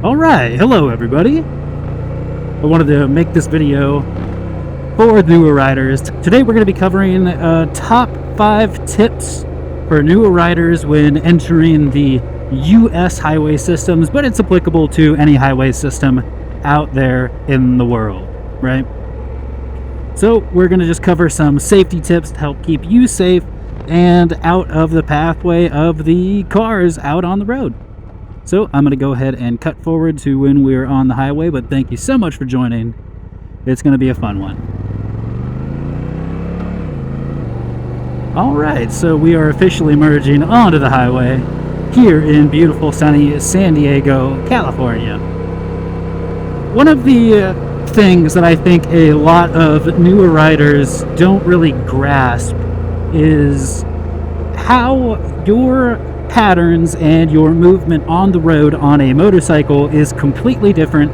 Alright, hello everybody. I wanted to make this video for newer riders. Today we're going to be covering top 5 tips for newer riders when entering the US highway systems, but it's applicable to any highway system out there in the world, right? So we're going to just cover some safety tips to help keep you safe and out of the pathway of the cars out on the road. So I'm going to go ahead and cut forward to when we're on the highway, but thank you so much for joining. It's going to be a fun one. Alright, so we are officially merging onto the highway here in beautiful sunny San Diego, California. One of the things that I think a lot of newer riders don't really grasp is how your patterns and your movement on the road on a motorcycle is completely different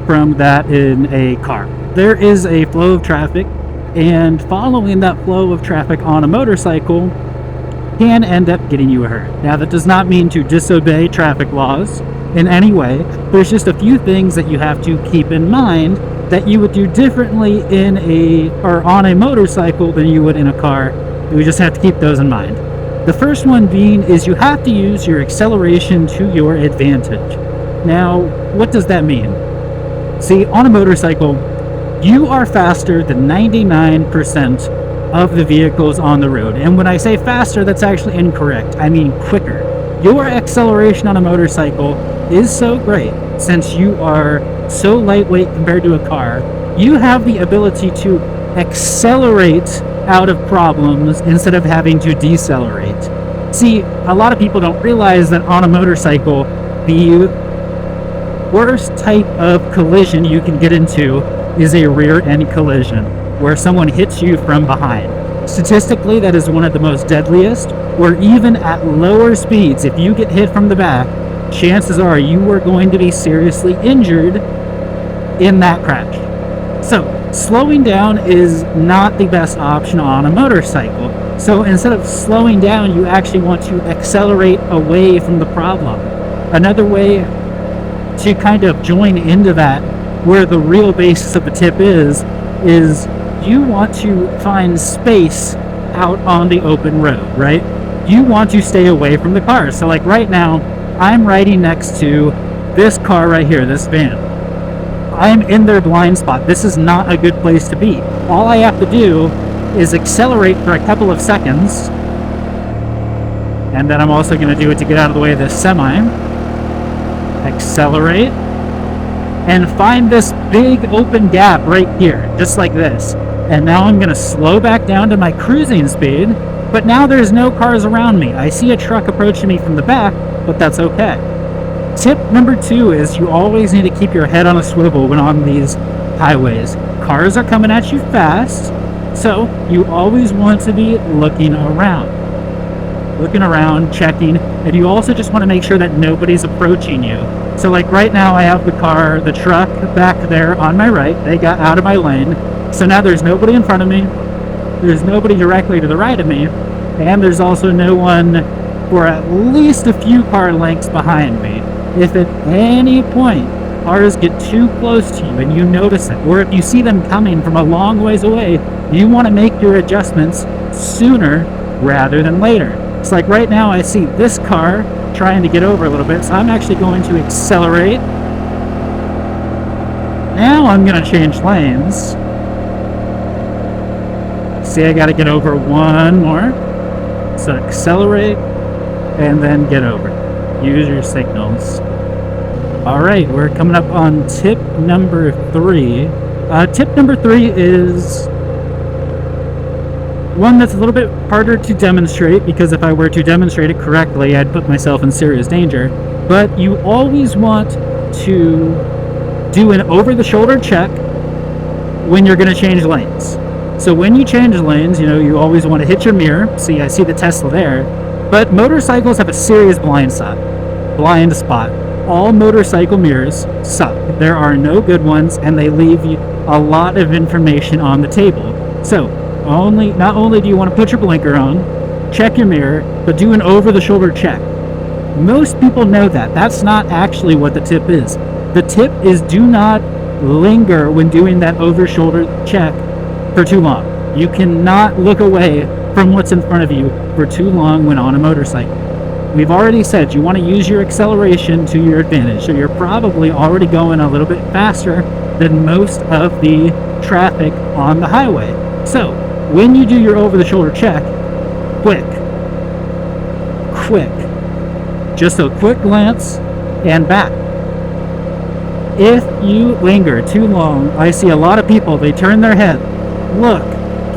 from that in a car. There is a flow of traffic, and following that flow of traffic on a motorcycle can end up getting you hurt. Now, that does not mean to disobey traffic laws in any way. There's just a few things that you have to keep in mind that you would do differently on a motorcycle than you would in a car. We just have to keep those in mind. The first one being is you have to use your acceleration to your advantage. Now, what does that mean? See, on a motorcycle, you are faster than 99% of the vehicles on the road. And when I say faster, that's actually incorrect. I mean quicker. Your acceleration on a motorcycle is so great, since you are so lightweight compared to a car, you have the ability to accelerate out of problems instead of having to decelerate. See, a lot of people don't realize that on a motorcycle, the worst type of collision you can get into is a rear end collision, where someone hits you from behind. Statistically, that is one of the most deadliest, where even at lower speeds, if you get hit from the back, chances are you are going to be seriously injured in that crash. So, slowing down is not the best option on a motorcycle. So instead of slowing down, you actually want to accelerate away from the problem. Another way to kind of join into that, where the real basis of the tip is you want to find space out on the open road, right? You want to stay away from the cars. So like right now, I'm riding next to this car right here, this van. I'm in their blind spot. This is not a good place to be. All I have to do is accelerate for a couple of seconds, and then I'm also going to do it to get out of the way of this semi. Accelerate, and find this big open gap right here, just like this. And now I'm going to slow back down to my cruising speed, but now there's no cars around me. I see a truck approaching me from the back, but that's okay. Tip number 2 is you always need to keep your head on a swivel when on these highways. Cars are coming at you fast, so you always want to be looking around, checking, and you also just want to make sure that nobody's approaching you. So like right now I have the truck back there on my right. They got out of my lane, so now there's nobody in front of me, there's nobody directly to the right of me, and there's also no one for at least a few car lengths behind me. If at any point cars get too close to you and you notice it, or if you see them coming from a long ways away, you want to make your adjustments sooner rather than later. It's like right now I see this car trying to get over a little bit, so I'm actually going to accelerate. Now I'm going to change lanes. See, I got to get over one more. So accelerate and then get over. Use your signals. Alright, we're coming up on tip number 3. Tip number 3 is one that's a little bit harder to demonstrate, because if I were to demonstrate it correctly, I'd put myself in serious danger. But you always want to do an over-the-shoulder check when you're going to change lanes. So when you change lanes, you always want to hit your mirror. See, I see the Tesla there. But motorcycles have a serious blind spot. All motorcycle mirrors suck. There are no good ones, and they leave you a lot of information on the table. So, not only do you want to put your blinker on, check your mirror, but do an over-the-shoulder check. Most people know that. That's not actually what the tip is. The tip is do not linger when doing that over-shoulder check for too long. You cannot look away from what's in front of you for too long when on a motorcycle. We've already said you want to use your acceleration to your advantage, so you're probably already going a little bit faster than most of the traffic on the highway. So, when you do your over-the-shoulder check, quick. Just a quick glance and back. If you linger too long, I see a lot of people, they turn their head, look,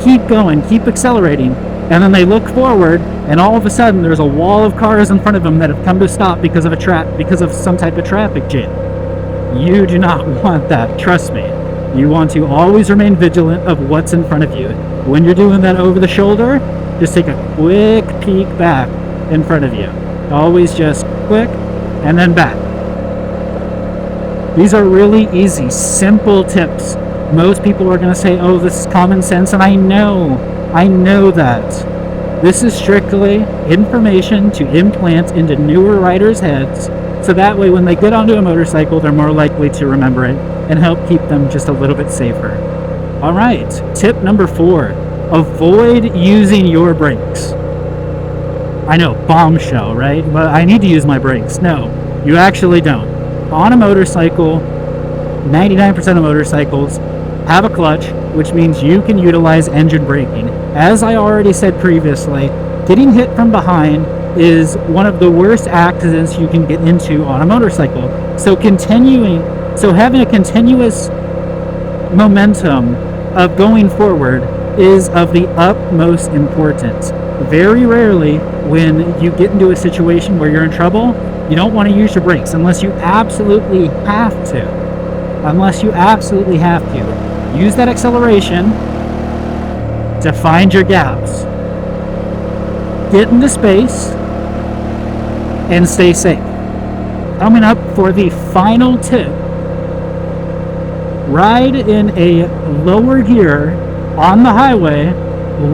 keep going, keep accelerating, and then they look forward, and all of a sudden there's a wall of cars in front of them that have come to stop because of some type of traffic jam. You do not want that, trust me. You want to always remain vigilant of what's in front of you. When you're doing that over the shoulder, just take a quick peek back in front of you. Always just quick and then back. These are really easy, simple tips. Most people are going to say, oh, this is common sense, and I know that. This is strictly information to implant into newer riders' heads, so that way when they get onto a motorcycle, they're more likely to remember it and help keep them just a little bit safer. All right, tip number 4, avoid using your brakes. I know, bombshell, right? But I need to use my brakes. No, you actually don't. On a motorcycle, 99% of motorcycles have a clutch, which means you can utilize engine braking. As I already said previously, getting hit from behind is one of the worst accidents you can get into on a motorcycle. So having a continuous momentum of going forward is of the utmost importance. Very rarely, when you get into a situation where you're in trouble, you don't want to use your brakes unless you absolutely have to. Use that acceleration to find your gaps. Get into space and stay safe. Coming up for the final tip, ride in a lower gear on the highway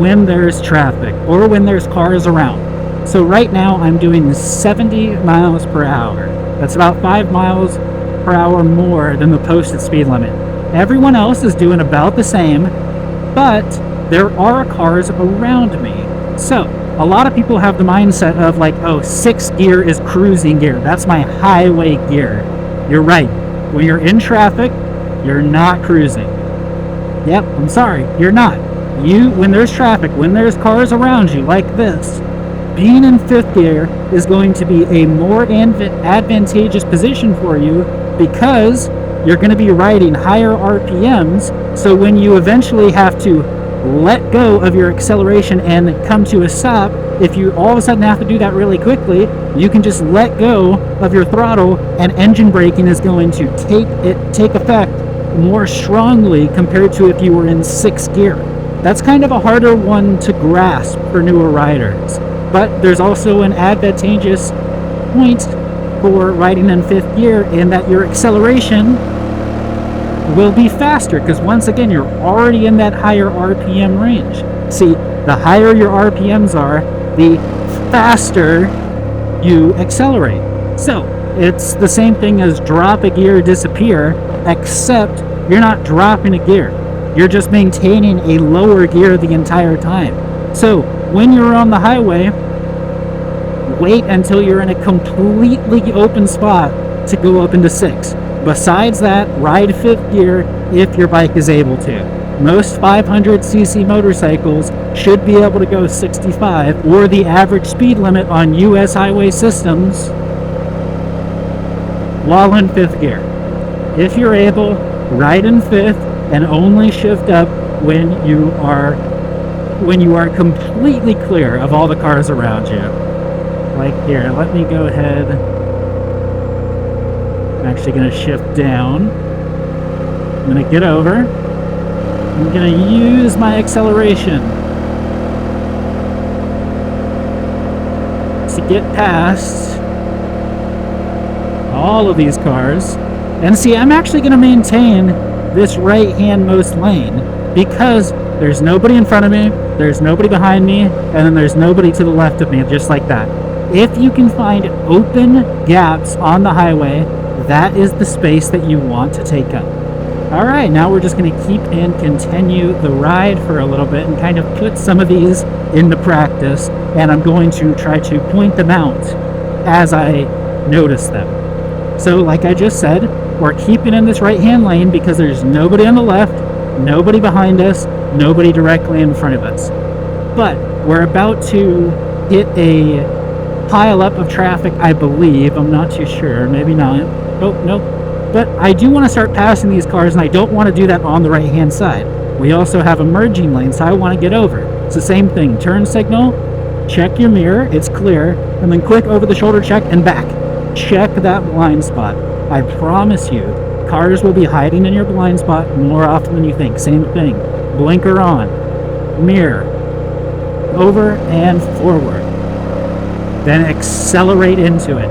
when there's traffic or when there's cars around. So right now I'm doing 70 miles per hour. That's about 5 miles per hour more than the posted speed limit. Everyone else is doing about the same, but there are cars around me. So a lot of people have the mindset of like, oh, 6th gear is cruising gear. That's my highway gear. You're right. When you're in traffic, you're not cruising. Yep, I'm sorry, you're not. When there's traffic, when there's cars around you like this, being in 5th gear is going to be a more advantageous position for you because you're going to be riding higher RPMs. So when you eventually have to let go of your acceleration and come to a stop, if you all of a sudden have to do that really quickly, you can just let go of your throttle, and engine braking is going to take effect more strongly compared to if you were in 6th gear. That's kind of a harder one to grasp for newer riders, but there's also an advantageous point for riding in 5th gear in that your acceleration will be faster because once again you're already in that higher RPM range. See, the higher your RPMs are, the faster you accelerate. So it's the same thing as drop a gear, disappear, except you're not dropping a gear. You're just maintaining a lower gear the entire time. So when you're on the highway, wait until you're in a completely open spot to go up into 6. Besides that, ride 5th gear if your bike is able to. Most 500cc motorcycles should be able to go 65 or the average speed limit on US highway systems while in 5th gear. If you're able, ride in 5th and only shift up when you are completely clear of all the cars around you. Like here, let me go ahead. I'm actually going to shift down. I'm going to get over. I'm going to use my acceleration to get past all of these cars. And see, I'm actually going to maintain this right-hand-most lane because there's nobody in front of me, there's nobody behind me, and then there's nobody to the left of me, just like that. If you can find open gaps on the highway, that is the space that you want to take up. All right, now we're just going to keep and continue the ride for a little bit and kind of put some of these into practice, and I'm going to try to point them out as I notice them. So like I just said, we're keeping in this right-hand lane because there's nobody on the left, nobody behind us, nobody directly in front of us. But we're about to hit a pile up of traffic, I believe. I'm not too sure, maybe not. Oh, nope. But I do want to start passing these cars, and I don't want to do that on the right-hand side. We also have a merging lane, so I want to get over. It's the same thing. Turn signal, check your mirror, it's clear, and then click over the shoulder check and back. Check that blind spot. I promise you, cars will be hiding in your blind spot more often than you think. Same thing. Blinker on. Mirror. Over and forward. Then accelerate into it.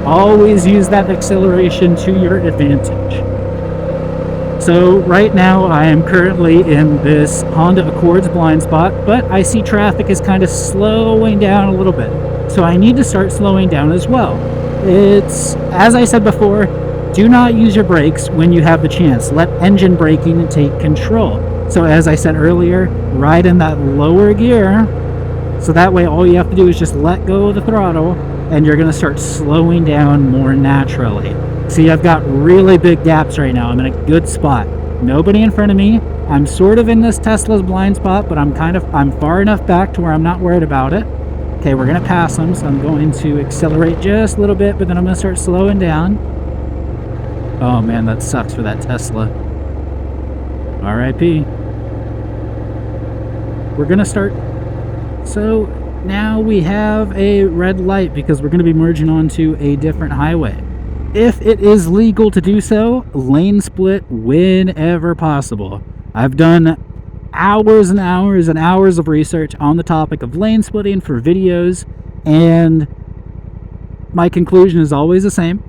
Always use that acceleration to your advantage. So right now I am currently in this Honda Accord's blind spot, but I see traffic is kind of slowing down a little bit. So I need to start slowing down as well. It's, as I said before, do not use your brakes when you have the chance. Let engine braking take control. So as I said earlier, ride in that lower gear, so that way all you have to do is just let go of the throttle, and you're going to start slowing down more naturally. See, I've got really big gaps right now. I'm in a good spot. Nobody in front of me. I'm sort of in this Tesla's blind spot, but I'm far enough back to where I'm not worried about it. Okay, we're going to pass them, so I'm going to accelerate just a little bit, but then I'm going to start slowing down. Oh man, that sucks for that Tesla. RIP. We're going to start. So now we have a red light because we're going to be merging onto a different highway. If it is legal to do so, lane split whenever possible. I've done hours and hours and hours of research on the topic of lane splitting for videos, and my conclusion is always the same.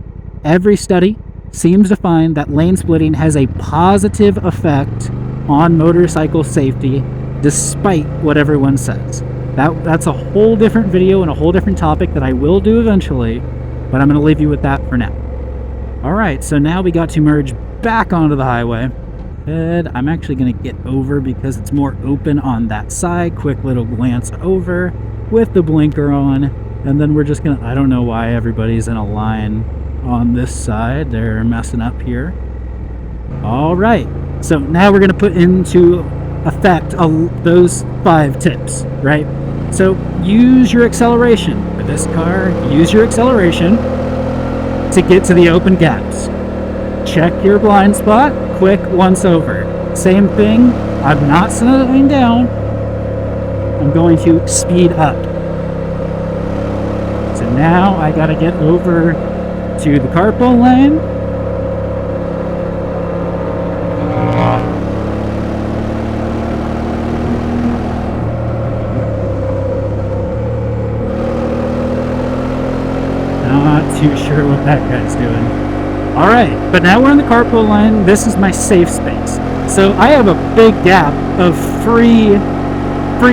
Every study seems to find that lane splitting has a positive effect on motorcycle safety, despite what everyone says. That's a whole different video and a whole different topic that I will do eventually, but I'm going to leave you with that for now. Alright, so now we got to merge back onto the highway. And I'm actually going to get over because it's more open on that side. Quick little glance over with the blinker on. And then we're just going to, I don't know why everybody's in a line on this side. They're messing up here. Alright, so now we're going to put into effect those 5 tips, right? So use your acceleration. For this car, use your acceleration to get to the open gaps. Check your blind spot, quick once over. Same thing, I'm not slowing down, I'm going to speed up. So now I gotta get over to the carpool lane. Not too sure what that guy's doing. Alright, but now we're in the carpool line. This is my safe space. So I have a big gap of free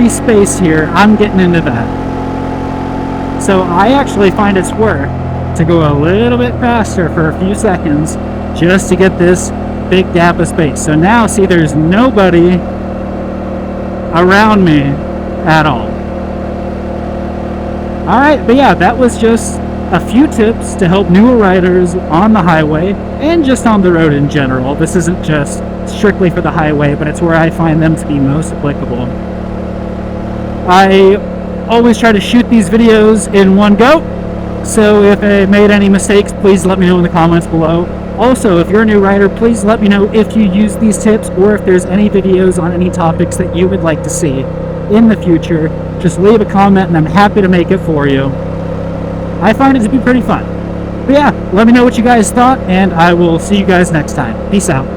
space here. I'm getting into that. So I actually find it's worth to go a little bit faster for a few seconds just to get this big gap of space. So now, see, there's nobody around me at all. Alright, but yeah, that was just a few tips to help newer riders on the highway and just on the road in general. This isn't just strictly for the highway, but it's where I find them to be most applicable. I always try to shoot these videos in one go, so if I made any mistakes, please let me know in the comments below. Also, if you're a new rider, please let me know if you use these tips or if there's any videos on any topics that you would like to see in the future. Just leave a comment and I'm happy to make it for you. I find it to be pretty fun. But yeah, let me know what you guys thought, and I will see you guys next time. Peace out.